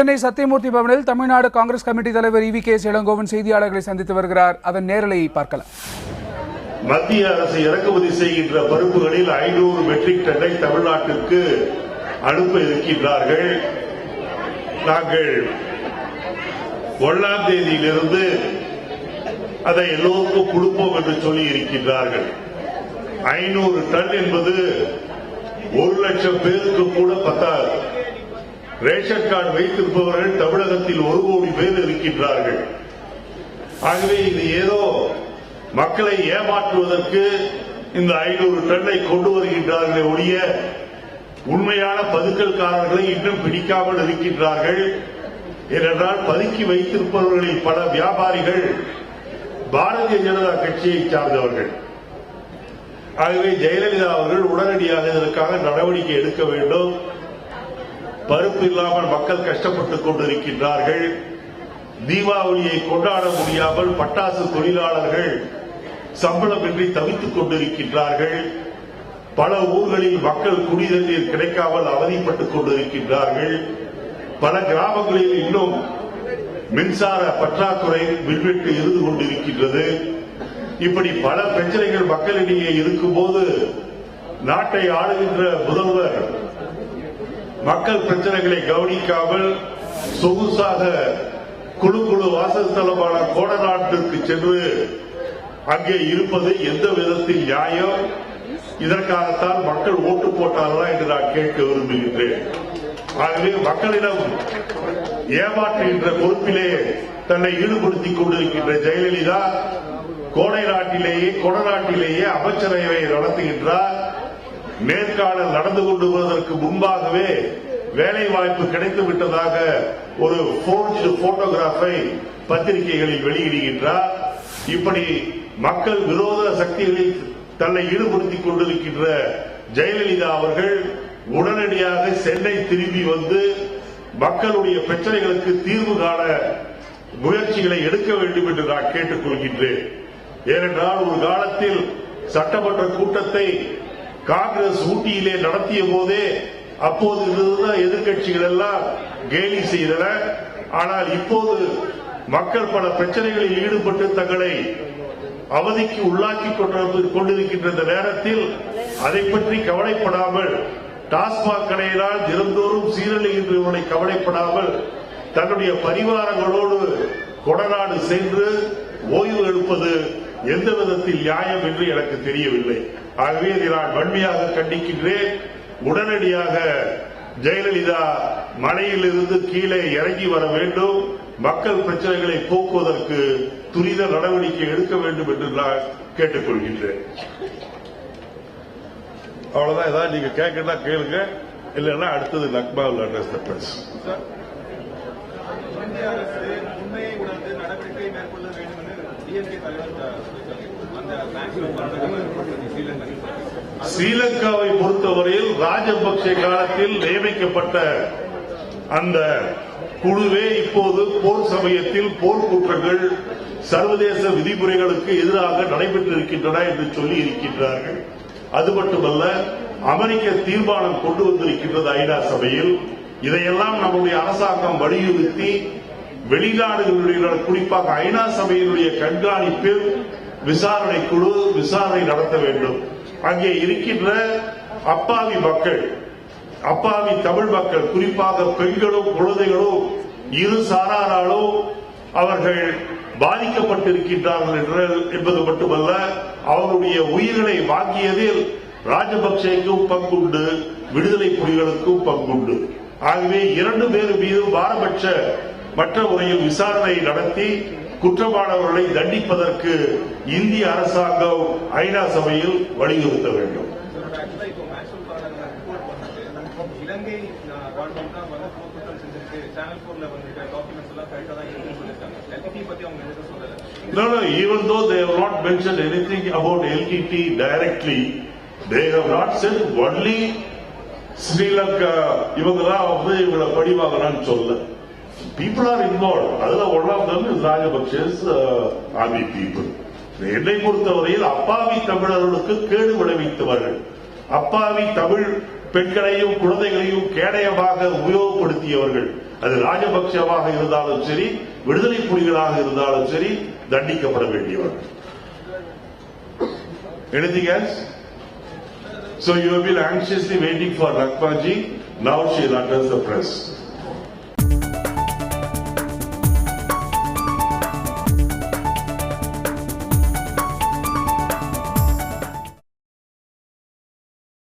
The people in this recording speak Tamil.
சென்னை சத்தியமூர்த்தி பவனில் தமிழ்நாடு காங்கிரஸ் கமிட்டி தலைவர் EVK இளங்கோவன் செய்தியாளர்களை சந்தித்து வருகிறார். அதன் நேரலையை பார்க்கலாம். மத்திய அரசு இறக்குமதி செய்கின்ற பருப்புகளில் 500 மெட்ரிக் டன்னை தமிழ்நாட்டிற்கு அனுப்ப இருக்கின்றார்கள். நாங்கள் 1ஆம் தேதியிலிருந்து அதை எல்லோருக்கும் கொடுப்போம் என்று சொல்லி இருக்கின்றார்கள். 500 டன் என்பது 1 லட்சம் பேருக்கு கூட பத்தாது. ரேஷன் கார்டு வைத்திருப்பவர்கள் தமிழகத்தில் 1 கோடி பேர் இருக்கின்றார்கள். ஆகவே இது ஏதோ மக்களை ஏமாற்றுவதற்கு இந்த 500 டன்னை கொண்டு வருகின்றார்களே ஒழிய உண்மையான பதுக்கல்காரர்களை இன்னும் பிடிக்காமல் இருக்கின்றார்கள். ஏனென்றால் பதுக்கி வைத்திருப்பவர்களில் பல வியாபாரிகள் பாரதிய ஜனதா கட்சியை சார்ந்தவர்கள். ஆகவே ஜெயலலிதா அவர்கள் உடனடியாக இதற்காக நடவடிக்கை எடுக்க வேண்டும். பருப்பு இல்லாமல் மக்கள் கஷ்டப்பட்டுக் கொண்டிருக்கின்றார்கள். தீபாவளியை கொண்டாட முடியாமல் பட்டாசு தொழிலாளர்கள் சம்பளமின்றி தவித்துக் கொண்டிருக்கின்றார்கள். பல ஊர்களில் மக்கள் குடிநீர் கிடைக்காமல் அவதிப்பட்டுக் கொண்டிருக்கின்றார்கள். பல கிராமங்களில் இன்னும் மின்சார பற்றாக்குறை மின்வெட்டு இருந்து கொண்டிருக்கின்றது. இப்படி பல பிரச்சனைகள் மக்களிடையே இருக்கும்போது நாட்டை ஆளுகின்ற முதல்வர் மக்கள் பிரச்சனைகளை கவனிக்காமல் சொகுசாக குழு வாசஸ்தலமான கோடநாட்டிற்கு சென்று அங்கே இருப்பது எந்த விதத்தில் நியாயம்? இதற்காகத்தான் மக்கள் ஓட்டு போட்டார்களா என்று நான் கேட்க விரும்புகின்றேன். ஆகவே மக்களிடம் ஏமாற்றுகின்ற பொறுப்பிலே தன்னை ஈடுபடுத்திக் கொண்டிருக்கின்ற ஜெயலலிதா கோடநாட்டிலேயே அமைச்சரவை நடத்துகின்றார். நேர்காணல் நடந்து கொண்டு வருவதற்கு முன்பாகவே வேலை வாய்ப்பு கிடைத்து விட்டதாக ஒரு போட்டோகிராஃபை பத்திரிகைகளில் வெளியிடுகின்றார். இப்படி மக்கள் விரோத சக்திகளில் தன்னை ஈடுபடுத்திக் கொண்டிருக்கின்ற ஜெயலலிதா அவர்கள் உடனடியாக சென்னை திரும்பி வந்து மக்களுடைய பிரச்சனைகளுக்கு தீர்வு காண முயற்சிகளை எடுக்க வேண்டும் என்று நான் கேட்டுக் கொள்கின்றேன். ஏனென்றால் ஒரு காலத்தில் சட்டமன்ற கூட்டத்தை காங்கிரஸ் ஊட்டியிலே நடத்திய போதே அப்போது இருந்த எதிர்கட்சிகள் எல்லாம் கேலி செய்தன. ஆனால் இப்போது மக்கள் பல பிரச்சனைகளில் ஈடுபட்டு தங்களை அவதிக்கு உள்ளாக்கி கொண்டிருக்கின்ற இந்த நேரத்தில் அதை பற்றி கவலைப்படாமல் டாஸ்மாக் கடையினால் தினந்தோறும் சீரழிகின்றவர்களை கவலைப்படாமல் தன்னுடைய பரிவாரங்களோடு கொடநாடு சென்று ஓய்வு எடுப்பது எந்த விதத்தில் நியாயம் என்று எனக்கு தெரியவில்லை. ஆகவே இதை நான் வன்மையாக கண்டிக்கின்றேன். உடனடியாக ஜெயலலிதா மலையிலிருந்து கீழே இறங்கி வர வேண்டும். மக்கள் பிரச்சனைகளை போக்குவதற்கு துரித நடவடிக்கை எடுக்க வேண்டும் என்று நான் கேட்டுக் கொள்கின்றேன். அவ்வளவுதான். ஏதாவது நீங்க கேட்கறதா கேளுங்க, இல்லைன்னா அடுத்தது நக்மாவில் அட்ரஸ் த பிரஸ். ஸ்ரீலங்காவை பொறுத்தவரையில் ராஜபக்சே காலத்தில் நியமிக்கப்பட்ட அந்த குழுவே இப்போது போர் சமயத்தில் போர் குற்றங்கள் சர்வதேச விதிமுறைகளுக்கு எதிராக நடைபெற்றிருக்கின்றன என்று சொல்லி இருக்கின்றார்கள். அது மட்டுமல்ல, அமெரிக்க தீர்மானம் கொண்டு வந்திருக்கின்றது ஐநா சபையில். இதையெல்லாம் நம்முடைய அரசாங்கம் வலியுறுத்தி வெளிநாடுகளுடைய குறிப்பாக ஐநா சபையினுடைய கண்காணிப்பில் விசாரணை குழு விசாரணை நடத்த வேண்டும். அங்கே இருக்கின்ற அப்பாவி மக்கள், அப்பாவி தமிழ் மக்கள், குறிப்பாக பெண்களும் குழந்தைகளும் இரு சாராராலும் அவர்கள் பாதிக்கப்பட்டிருக்கின்றார்கள் என்பது மட்டுமல்ல, அவருடைய உயிர்களை வாங்கியதில் ராஜபக்சேக்கும் பங்குண்டு, விடுதலை புலிகளுக்கும் பங்குண்டு. ஆகவே 2 பேர் மீதும் பாரபட்ச மற்ற முறையில் விசாரணை நடத்தி குற்றவாளர்களை தண்டிப்பதற்கு இந்திய அரசாங்கம் ஐநா சபையில் வலியுறுத்த வேண்டும். No, even though they have not mentioned anything about LTT directly, they have not said only Sri Lanka இவங்கதான் இவங்களை படிவாங்கன்னு சொல்ல. People are involved. அதுல one of them is Rajapaksa's army people. என்னை பொறுத்தவரையில் அப்பாவி தமிழர்களுக்கு கேடு விளைவித்தவர்கள், அப்பாவி தமிழ் பெண்களையும் குழந்தைகளையும் கேடயமாக உபயோகப்படுத்தியவர்கள், அது ராஜபக்சவாக இருந்தாலும் சரி, விடுதலை புலிகளாக இருந்தாலும் சரி, தண்டிக்கப்பட வேண்டியவர். Anything else? So you have been anxiously waiting for Rakmaji. Now she will address the press.